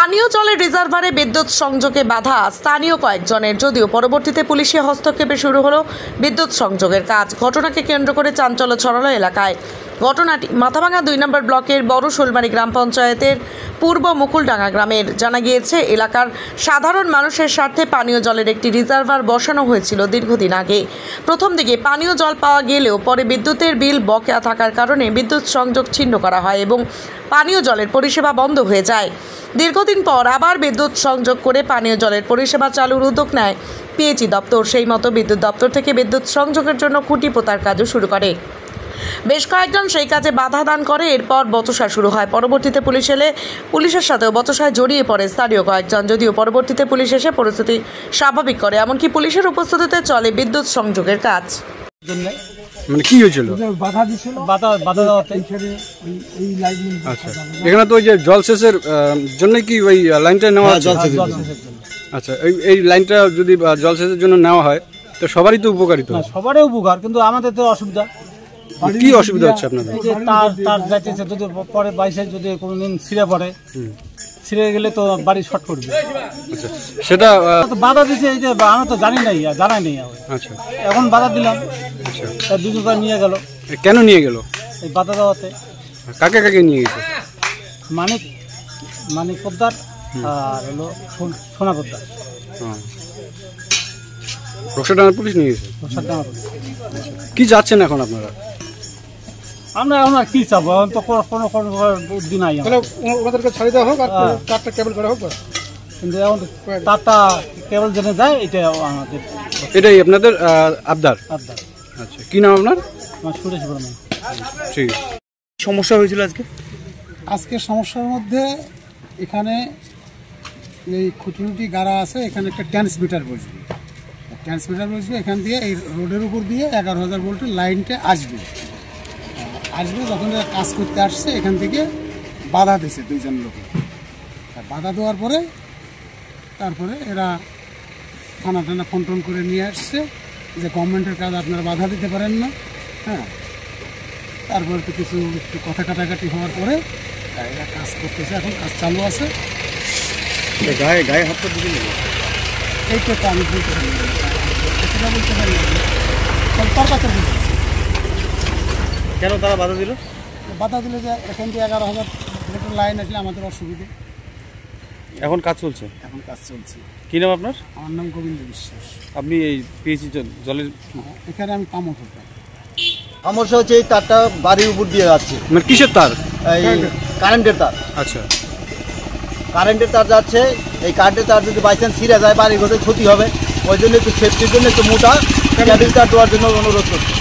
পানীয় জলের রিজার্ভারে বিদ্যুৎ সংযোগে বাধা স্থানীয় কয়েকজনের, যদিও পরবর্তীতে পুলিশের হস্তক্ষেপে শুরু হলো বিদ্যুৎ সংযোগের কাজ। ঘটনাকে কেন্দ্র করে চাঞ্চল্য ছড়ালো এলাকায়। ঘটনাটি মাথাভাঙা 2 নম্বর ব্লকের বড় শোলমারি গ্রাম পঞ্চায়েতের পূর্ব মুকুলডাঙ্গা গ্রামের। জানা গিয়েছে, এলাকার সাধারণ মানুষের স্বার্থে পানীয় জলের একটি রিজার্ভার বসানো হয়েছিল দীর্ঘদিন আগে। প্রথম দিকে পানীয় জল পাওয়া গেলেও পরে বিদ্যুতের বিল বকেয়া থাকার কারণে বিদ্যুৎ সংযোগ ছিন্ন করা হয় এবং পানীয় জলের পরিষেবা বন্ধ হয়ে যায়। দীর্ঘদিন পর আবার বিদ্যুৎ সংযোগ করে পানীয় জলের পরিষেবা চালুর উদ্যোগ নেয় পিএইচই দপ্তর। সেই মতো বিদ্যুৎ দপ্তর থেকে বিদ্যুৎ সংযোগের জন্য খুঁটি পোতার কাজও শুরু করে। বেশ কয়েকজন সেই কাজে বাধা দান করে। এরপর বচসা শুরু হয়। পরবর্তীতে পুলিশ এলে পুলিশের সাথেও বচসায় জড়িয়ে পড়ে স্থানীয় কয়েকজন, যদিও পরবর্তীতে পুলিশ এসে পরিস্থিতি স্বাভাবিক করে। এমনকি পুলিশের উপস্থিতিতে চলে বিদ্যুৎ সংযোগের কাজ। মানে কি হয়েছিল? বাধা দিছিল, বাধা দেওয়াতে এই লাইন। আচ্ছা, এখানে তো ওই যে জলসেচের জন্য কি ওই লাইনটা নেওয়া আছে? আচ্ছা, এই লাইনটা যদি জলসেচের জন্য নেওয়া হয় তো সবারই তো উপকারিত। সবারই উপকার, কিন্তু আমাদের তো অসুবিধা। কি অসুবিধা হচ্ছে আপনাদের? তার যাইতেছে, যদি পরে বাইশে যদি কোনোদিন ছিঁড়ে পড়ে, ছিঁড়ে গেলে তো বাড়ি শর্ট করবে। আচ্ছা, সেটা বাধা দিছে, এই যে আমরা তো জানি নাই, জানাই নেই। আচ্ছা, এখন বাধা দিলাম। আচ্ছা, তার দুজনকার নিয়ে গেল। কেন নিয়ে গেল? এই বাধা দেওয়াতে। কাকে কাকে নিয়ে গেছে? মানিক পোদ্দার আর হলো সোনা পোদ্দার। রক্ষাডাঙ্গা পুলিশ নিয়ে গেছে। কি যাচ্ছেন এখন আপনারা? আমরা এখন আর কি চাবো? এখন তো কোনো বুদ্ধি নাই। ওদেরকে ছাড়িয়ে দেওয়া হোক আর তারটা কেবল করা হোক, কিন্তু এখন তারটা কেবল জেনে যায়, আমাদের এটাই আপনাদের আবদার। আচ্ছা, কি নাম আপনার? সুরেশ বর্মন। ঠিক সমস্যা হয়েছিল আজকে সমস্যার মধ্যে এখানে এই খুঁটি গাড়া আছে, এখানে একটা ট্রান্সমিটার বসবে। এখান দিয়ে এই রোডের উপর দিয়ে 11,000 ভোল্টের লাইনটা আসবে। যখন কাজ করতে আসছে, এখান থেকে বাধা দিয়েছে 2 জন লোক। বাধা দেওয়ার পরে তারপরে এরা থানা ফোন টোন করে নিয়ে আসছে যে গভর্নমেন্টের কাজ আপনারা বাধা দিতে পারেন না। হ্যাঁ, তারপরে তো কিছু একটু কথা কাটাকাটি হওয়ার পরে এরা কাজ করতেছে। এখন কাজ চালু আছে। গায়ে হাত দিতে নেই, এইটা তো আমি বলতে পারি না, বলতে পারি তর্কাতর্কি বলতেছে। কেন তারা বাধা দিল? বাধা দিলে যে এখান থেকে 11,000 ভোল্টের লাইন আসলে আমাদের অসুবিধে। এখন কাজ চলছে? এখন কাজ চলছে। কি নাম আপনার? আমার নাম গোবিন্দ বিশ্বাস। আপনি এই পিএইচই জলের এখানে আমি পামক হতাম। সমস্যা হচ্ছে এই তারটা বাড়ির উপর দিয়ে যাচ্ছে। মানে কিসের তার? এই কারেন্টের তার। আচ্ছা, কারেন্টের তার যাচ্ছে। এই কারেন্টের তার যদি বাই চান্স ছিঁড়ে যায়, বাড়ির ঘরে ক্ষতি হবে। ওই জন্য একটু সেফটির জন্য একটু মোটা কেবল তার দেওয়ার জন্য অনুরোধ করছি।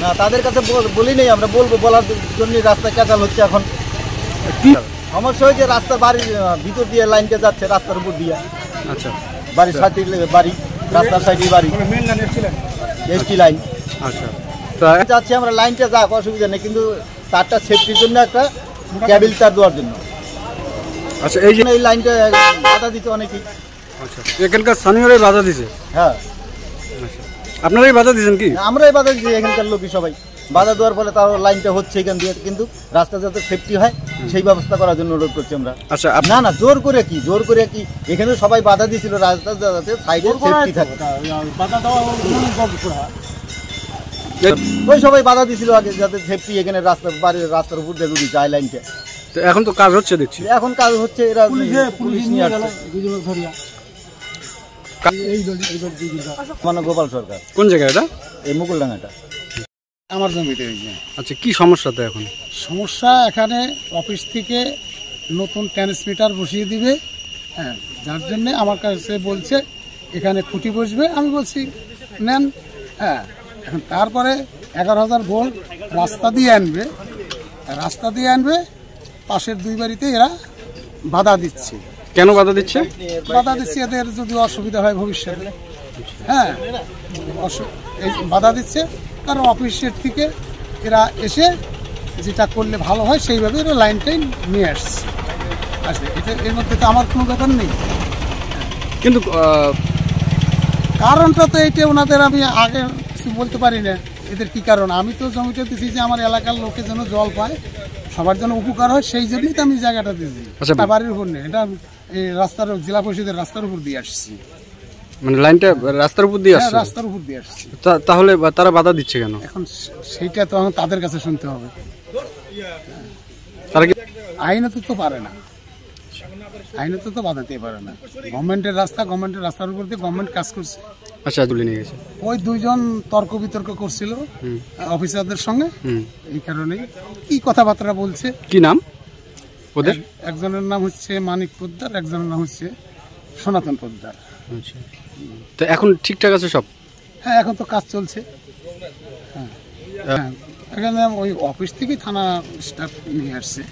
না, তাদের কাছে বলি নেই, আমরা বলবো, বলার জন্যই রাস্তা ক্যাচাল হচ্ছে। এখন সমস্যা হয়েছে রাস্তার বাড়ির ভিতর দিয়ে লাইনটা যাচ্ছে, রাস্তার উপর দিয়ে। আচ্ছা, বাড়ির সাইডে বাড়ি, রাস্তার সাইডে বাড়ি, এসটি লাইন। আচ্ছা, যাচ্ছে আমরা লাইনটা যাক, অসুবিধা নেই, কিন্তু তারটা সেফটির জন্য একটা কেবল তার দেওয়ার জন্য। আচ্ছা, এই লাইনটা বাধা দিতে অনেকেই। আচ্ছা, এখানকার স্থানীয়রাই বাধা দিছে? হ্যাঁ। আচ্ছা, আপনারাই বাধা দিয়েছেন? কি আমরাই বাধা দিচ্ছি, এখানকার লোকই সবাই বাধা দেওয়ার ফলে তার লাইনটা হচ্ছে এখান দিয়ে, কিন্তু রাস্তা যাতে সেফটি হয় সেই ব্যবস্থা করার জন্য অনুরোধ করছি আমরা। আচ্ছা, না জোর করে কি এখানে সবাই বাধা দিয়েছিল, রাস্তা যাতে সাইডে সেফটি থাকে। ওই সবাই বাধা দিয়েছিল আগে, যাতে সেফটি এখানে বাড়ির রাস্তার উপর দিয়ে যদি যায় লাইনটা। তো এখন তো কাজ হচ্ছে দেখছি। এখন কাজ হচ্ছে, এরা পুলিশ নিয়ে আসছে। মানে গোপাল সরকার। কোন জায়গায় এটা? এই মুকুলডাঙ্গাটা আমার জমিতে হয়েছে। আচ্ছা, কি সমস্যা তো এখন? সমস্যা এখানে অফিস থেকে নতুন ট্রান্সমিটার বসিয়ে দিবে। হ্যাঁ, যার জন্যে আমার কাছে বলছে এখানে খুঁটি বসবে। আমি বলছি নেন। হ্যাঁ, এখন তারপরে 11,000 ভোল্ট রাস্তা দিয়ে আনবে। পাশের 2 বাড়িতে এরা বাধা দিচ্ছে। কেন বাধা দিচ্ছে? এদের যদি অসুবিধা হয় ভবিষ্যতে। হ্যাঁ, বাধা দিচ্ছে, কারণ অফিসের থেকে এরা এসে যেটা করলে ভালো হয় সেইভাবে এরা লাইনটাই নিয়ে আসছে। এর মধ্যে তো আমার কোনো ব্যাপার নেই, কিন্তু কারণটা তো এইটা ওনাদের আমি আগে কিছু বলতে পারি না। এদের কি কারণ? আমি তো জমিটা দিচ্ছি যে আমার এলাকার লোকে যেন জল পায়, সবার জন্য উপকার হয়, সেই জন্যই তো আমি জায়গাটা দিয়েছি। আচ্ছা। এটা বাড়ির উপর নেই, এটা এই রাস্তার জেলা পরিষদের রাস্তার উপর দিয়ে আসছি। মানে লাইনটা রাস্তার উপর দিয়ে হ্যাঁ, আসছে, রাস্তার উপর দিয়ে আসছি। তাহলে তারা বাধা দিচ্ছে কেন? এখন সেইটা তো এখন তাদের কাছে শুনতে হবে। তারা কি আইনত তো পারে না, আইনত তো বাধাতে পারে না। গভর্নমেন্টের রাস্তার উপর দিয়ে গভর্নমেন্ট কাজ করছে। আচ্ছা তুলে নিয়ে গেছে? ওই দুইজন তর্ক বিতর্ক করছিল অফিসারদের সঙ্গে, এই কারণেই কি কথাবার্তা বলছে। কি নাম ওদের? একজনের নাম হচ্ছে মানিক পোদ্দার, একজনের নাম হচ্ছে সনাতন পোদ্দার। আচ্ছা, তো এখন ঠিকঠাক আছে সব? হ্যাঁ, এখন তো কাজ চলছে। হ্যাঁ, এখানে ওই অফিস থেকে থানা স্টাফ নিয়ে আসছে,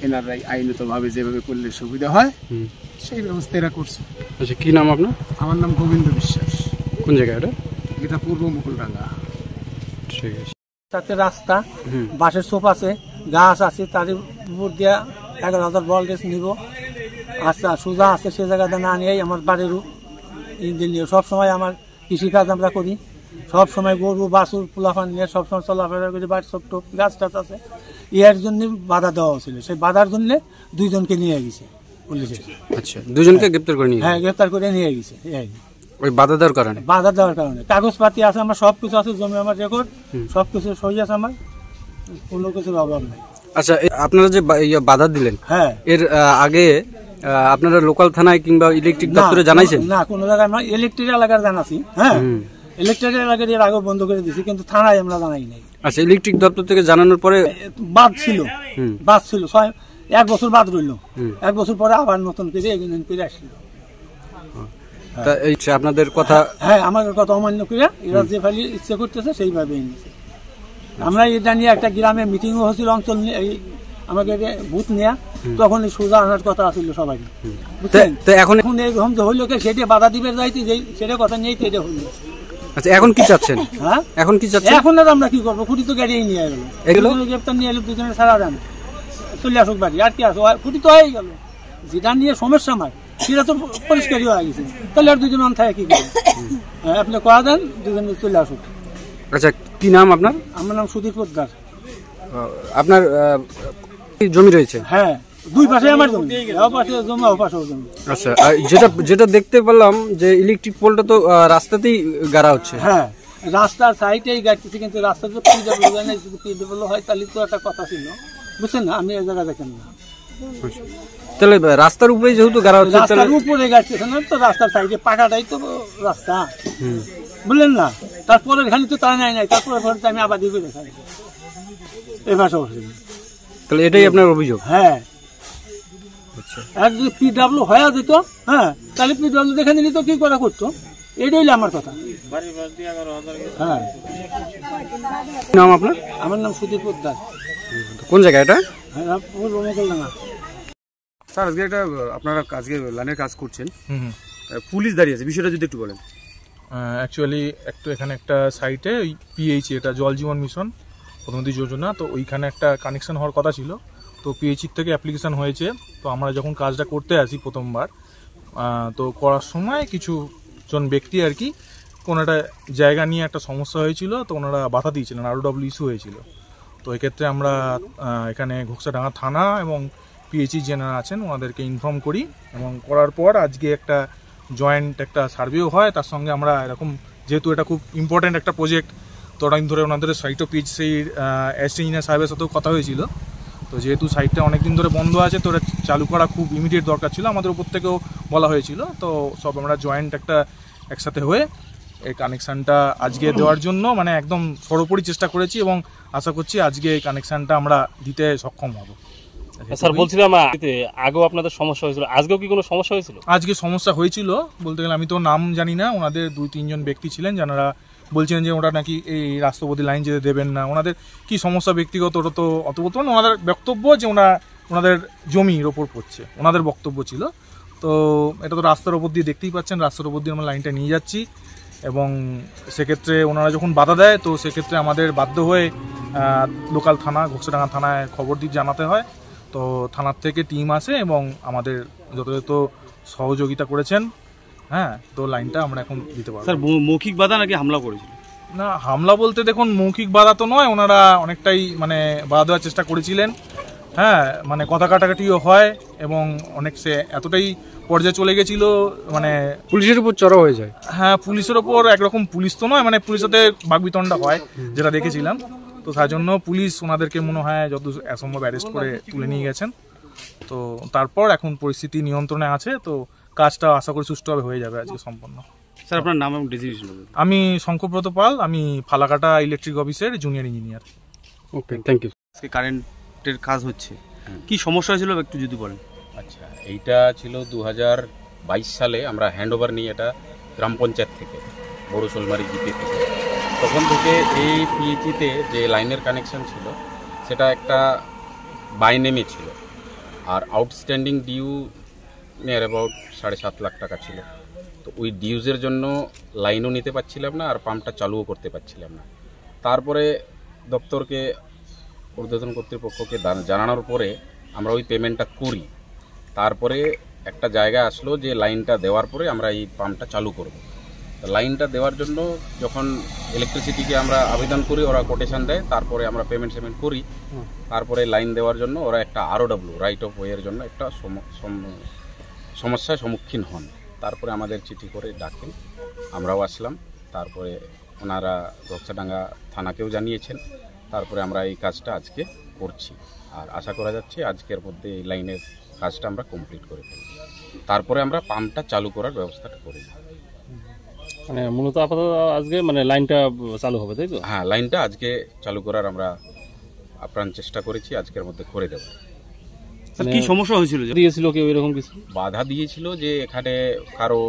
এনারাই আইনতভাবে যেভাবে করলে সুবিধা হয় সেই ব্যবস্থা এরা করছে। আচ্ছা, কি নাম আপনার? আমার নাম গোবিন্দ বিশ্বাস। কোন জায়গা এটা? এটা পূর্ব মুকুলডাঙ্গা। ঠিক আছে। তাতে রাস্তা, বাঁশের সোপ আছে, গাছ আছে, তার উপর দিয়ে 11,000 ভোল্টেজ নিব। আচ্ছা, সোজা আছে, সে জায়গাতে না নিয়েই আমার বাড়ির ইঞ্জিন নিয়ে সবসময় আমার কৃষিকাজ আমরা করি। সব সময় গরু বাছুর পোলাফান নিয়ে সবসময় চলাফেরা করি। বাড়ির সব টোপ গাছ টাছ আছে, এর জন্য বাধা দেওয়া হয়েছিল। সেই বাধার জন্য দুইজনকে নিয়ে গেছে পুলিশে। আচ্ছা, দুজনকে গ্রেপ্তার করে নিয়ে? হ্যাঁ, গ্রেপ্তার করে নিয়ে গেছে। ওই বাধা দেওয়ার কারণে? বাধা দেওয়ার কারণে কাগজপাতি আছে, আমার সবকিছু আছে, জমি আমার রেকর্ড সবকিছু সই আছে, আমার কোনো কিছুর অভাব নাই। আচ্ছা, আপনারা যে বাধা দিলেন, হ্যাঁ, এর আগে আপনারা লোকাল থানায় কিংবা ইলেকট্রিক দপ্তরে জানাইছেন? না, কোনো জায়গায় আমরা ইলেকট্রিক এলাকার জানাছি। হ্যাঁ, ইলেকট্রিক এলাকার এর আগে বন্ধ করে দিয়েছি, কিন্তু থানায় আমরা জানাই নাই। আচ্ছা, ইলেকট্রিক দপ্তর থেকে জানানোর পরে বাদ ছিল 1 বছর বাদ রইল। 1 বছর পরে আবার নতুন করে এগিয়ে ফিরে আসলো। তা এই আপনাদের কথা? হ্যাঁ, আমাদের কথা অমান্য করে এরা যে ফালি ইচ্ছে করতেছে সেইভাবে এনেছে। আমরা এটা নিয়ে একটা গ্রামে মিটিংও হয়েছিল, অঞ্চল নিয়ে আমাকে বুথ নেয়া, তখন সোজা আনার কথা ছিল সবাই, বুঝছেন? এখন এরকম যে হইলো সেটা বাধা দিবে যাইতে, সেটা কথা নিয়েই সেটা হইলো। আচ্ছা, এখন কি চাচ্ছেন? হ্যাঁ, এখন কি চাচ্ছেন? এখন আর আমরা কি করবো? খুঁটি তো গাড়িয়ে নিয়ে গেল, এগুলো গ্রেপ্তার নিয়ে এলো, দুজনে সারা দেন চলে আসুক বাড়ি, আর কি আসো, খুঁটি তো হয়ে গেল। যেটা নিয়ে সমস্যা আমার সেটা তো পরিষ্কারই হয়ে গেছে, তাহলে আর দুজন অন থাকে কি করে? হ্যাঁ, আপনি করা দেন, দুজনে চলে আসুক। আচ্ছা, কি নাম আপনার? আমার নাম সুধীর পোদ্দার। আপনার জমি রয়েছে? হ্যাঁ, দুই পাশে আমার জমি, পাশে জমি, পাশেও জমি। আচ্ছা, যেটা দেখতে পেলাম যে ইলেকট্রিক পোলটা তো রাস্তাতেই গাড়া হচ্ছে। হ্যাঁ, রাস্তার সাইডেই গাড়তেছি, কিন্তু রাস্তা তো পিডব্লিউ হয় তাহলে তো একটা কথা ছিল, বুঝছেন না? আমি এই জায়গা দেখেন না, তাহলে রাস্তার উপরে যেহেতু গাড়া হচ্ছে, রাস্তার উপরে গাড়তেছে না তো, রাস্তার সাইডে পাকাটাই তো রাস্তা, বুঝলেন না? তারপরে এখানে তো তাই নাই, তারপরে আমি আবাদি করে খাই এই ভাষা। তাহলে এটাই আপনার অভিযোগ? হ্যাঁ, আর যদি পিডব্লিউ হয়ে যেত, হ্যাঁ, তাহলে পিডব্লিউ দেখে নিলে তো কি করে করতো, এটাই হইলে আমার কথা। হ্যাঁ, নাম আপনার? আমার নাম সুধীর পোদ্দার। কোন জায়গা এটা? স্যার, আজকে একটা আপনারা আজকে লাইনের কাজ করছেন, পুলিশ দাঁড়িয়ে আছে, বিষয়টা যদি একটু বলেন। অ্যাকচুয়ালি এখানে একটা সাইটে ওই পিএইচি, এটা জল জীবন মিশন প্রধানমন্ত্রী যোজনা, তো ওইখানে একটা কানেকশন হওয়ার কথা ছিল, তো পিএইচির থেকে অ্যাপ্লিকেশন হয়েছে। তো আমরা যখন কাজটা করতে আসি প্রথমবার, তো করার সময় কিছু জন ব্যক্তি আর কি কোনো একটা জায়গা নিয়ে একটা সমস্যা হয়েছিল, তো ওনারা বাধা দিয়েছিলেন, ROW ইস্যু হয়েছিল। তো এক্ষেত্রে আমরা এখানে ঘোকসাডাঙ্গা থানা এবং পিএইচি যারা আছেন ওনাদেরকে ইনফর্ম করি, এবং করার পর আজকে একটা জয়েন্ট একটা সার্ভেও হয়। তার সঙ্গে আমরা এরকম, যেহেতু এটা খুব ইম্পর্ট্যান্ট একটা প্রজেক্ট, তো অনেকদিন ধরে ওনাদের সাইটও পিএইচি অ্যাসিস্ট্যান্ট ইঞ্জিনিয়ার সাহেবের সাথেও কথা হয়েছিল। তো যেহেতু সাইটটা অনেকদিন ধরে বন্ধ আছে, তো এটা চালু করা খুব ইমিডিয়েট দরকার ছিল, আমাদের উপর থেকেও বলা হয়েছিল। তো সব আমরা জয়েন্ট একসাথে হয়ে এই কানেকশানটা আজকে দেওয়ার জন্য মানে একদম সর্বোপরি চেষ্টা করেছি, এবং আশা করছি আজকে এই কানেকশানটা আমরা দিতে সক্ষম হব। স্যার, বলছিলাম আগেও আপনাদের সমস্যা হয়েছিল, আজকেও কি কোনো সমস্যা হয়েছিল? আজকে সমস্যা হয়েছিল বলতে গেলে, আমি তো নাম জানি না, ওনাদের 2-3 জন ব্যক্তি ছিলেন যারা বলছিলেন যে ওরা নাকি এই রাষ্ট্রপতি লাইন যেতে দেবেন না। ওনাদের কি সমস্যা ব্যক্তিগত, ওটা তো অত বর্তমান ওনাদের বক্তব্য যে ওনাদের জমির ওপর পড়ছে, ওনাদের বক্তব্য ছিল। তো এটা তো রাস্তার ওপর দিয়ে দেখতেই পাচ্ছেন, রাস্তার ওপর দিয়ে আমরা লাইনটা নিয়ে যাচ্ছি, এবং সেক্ষেত্রে ওনারা যখন বাধা দেয়, তো সেক্ষেত্রে আমাদের বাধ্য হয়ে লোকাল থানা, ঘোকসাডাঙ্গা থানায় খবর দিয়ে জানাতে হয়। তো থানার থেকে টিম আসে এবং আমাদের যথাযথ সহযোগিতা করেছেন। হ্যাঁ, তো লাইনটা আমরা এখন দিতে পারবো। স্যার, মৌখিক বাধা নাকি হামলা করেছিল? না, হামলা বলতে দেখুন মৌখিক বাধা তো নয়, ওনারা অনেকটাই মানে বাধা দেওয়ার চেষ্টা করেছিলেন, হ্যাঁ মানে কথা কাটাকাটিও হয় এবং অনেক সে এতটাই পর্যায়ে চলে গেছিল মানে পুলিশের উপর চড়াও হয়ে যায়। হ্যাঁ পুলিশের ওপর একরকম পুলিশ তো নয় মানে পুলিশের সাথে বাগবিতণ্ডা হয় যেটা দেখেছিলাম। তো তার জন্য পুলিশ ওনাদেরকে মনে হয় যত অসম্ভব অ্যারেস্ট করে তুলে নিয়ে গেছেন। তো তারপর এখন পরিস্থিতি নিয়ন্ত্রণে আছে, তো কাজটা আশা করি সুষ্ঠুভাবে হয়ে যাবে আজকে সম্পন্ন। স্যার আপনার নাম এবং ডেজিগনেশন? আমি শঙ্করব্রত পাল, আমি ফালাকাটা ইলেকট্রিক অফিসের junior engineer. Okay, thank you. আজকে কারেন্টের কাজ হচ্ছে, কি সমস্যা হয়েছিল একটু যদি বলেন। আচ্ছা, এইটা ছিল 2022 সালে আমরা হ্যান্ড ওভার নিই এটা গ্রাম পঞ্চায়েত থেকে, বড় শোলমারি জিপি থেকে। তখন থেকে এই পিএইচিতে যে লাইনের কানেকশন ছিল সেটা একটা বাই নেমে ছিল, আর outstanding due near about 7.5 lakh টাকা ছিল। তো ওই ডিউজের জন্য লাইনও নিতে পারছিলাম না আর পাম্পটা চালুও করতে পারছিলাম না। তারপরে দপ্তরকে ঊর্ধ্বতন কর্তৃপক্ষকে জানানোর পরে আমরা ওই পেমেন্টটা করি। তারপরে একটা জায়গা আসলো যে লাইনটা দেওয়ার পরে আমরা এই পাম্পটা চালু করব। লাইনটা দেওয়ার জন্য যখন ইলেকট্রিসিটিকে আমরা আবেদন করি, ওরা কোটেশন দেয়, তারপরে আমরা পেমেন্ট করি। তারপরে লাইন দেওয়ার জন্য ওরা একটা ROW রাইট অফ ওয়ের জন্য একটা সমস্যার সম্মুখীন হন। তারপরে আমাদের চিঠি করে ডাকেন, আমরাও আসলাম। তারপরে ওনারা রক্সাডাঙ্গা থানাকেও জানিয়েছেন। তারপরে আমরা এই কাজটা আজকে করছি, আর আশা করা যাচ্ছে আজকের মধ্যে এই লাইনের কাজটা আমরা কমপ্লিট করে ফেলব। তারপরে আমরা পাম্পটা চালু করার ব্যবস্থাটা করি। মানে মূলত আপাতত আজকে মানে লাইনটা চালু হবে, তাই তো? হ্যাঁ, লাইনটা আজকে চালু করার আমরা আপ্রাণ চেষ্টা করেছি আজকের মধ্যে করে দেব। কি সমস্যা হয়েছিল? দিয়েছিল কেউ এরকম কিছু? বাধা দিয়েছিল যে এখানে কারো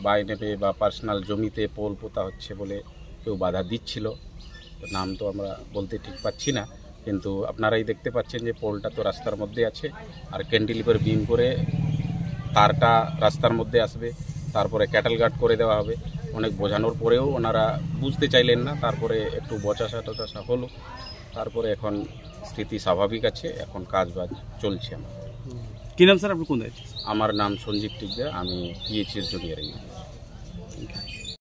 বাই নেবে বা পার্সোনাল জমিতে পোল পোতা হচ্ছে বলে কেউ বাধা দিচ্ছিল। নাম তো আমরা বলতে ঠিক পাচ্ছি না, কিন্তু আপনারাই দেখতে পাচ্ছেন যে পোলটা তো রাস্তার মধ্যে আছে, আর ক্যান্টিলিভার বিম করে তারটা রাস্তার মধ্যে আসবে, তারপরে ক্যাটেল গার্ড করে দেওয়া হবে। অনেক বোঝানোর পরেও ওনারা বুঝতে চাইলেন না। তারপরে একটু বচাসা টচাসা হলো, তারপরে এখন স্থিতি স্বাভাবিক আছে, এখন কাজবাজ চলছে। আমার কি নাম স্যার, আপনি কোন দায়িত্ব? আমার নাম সঞ্জীব টিকদা, আমি পিএইচির জুনিয়র ইঞ্জিনিয়ার।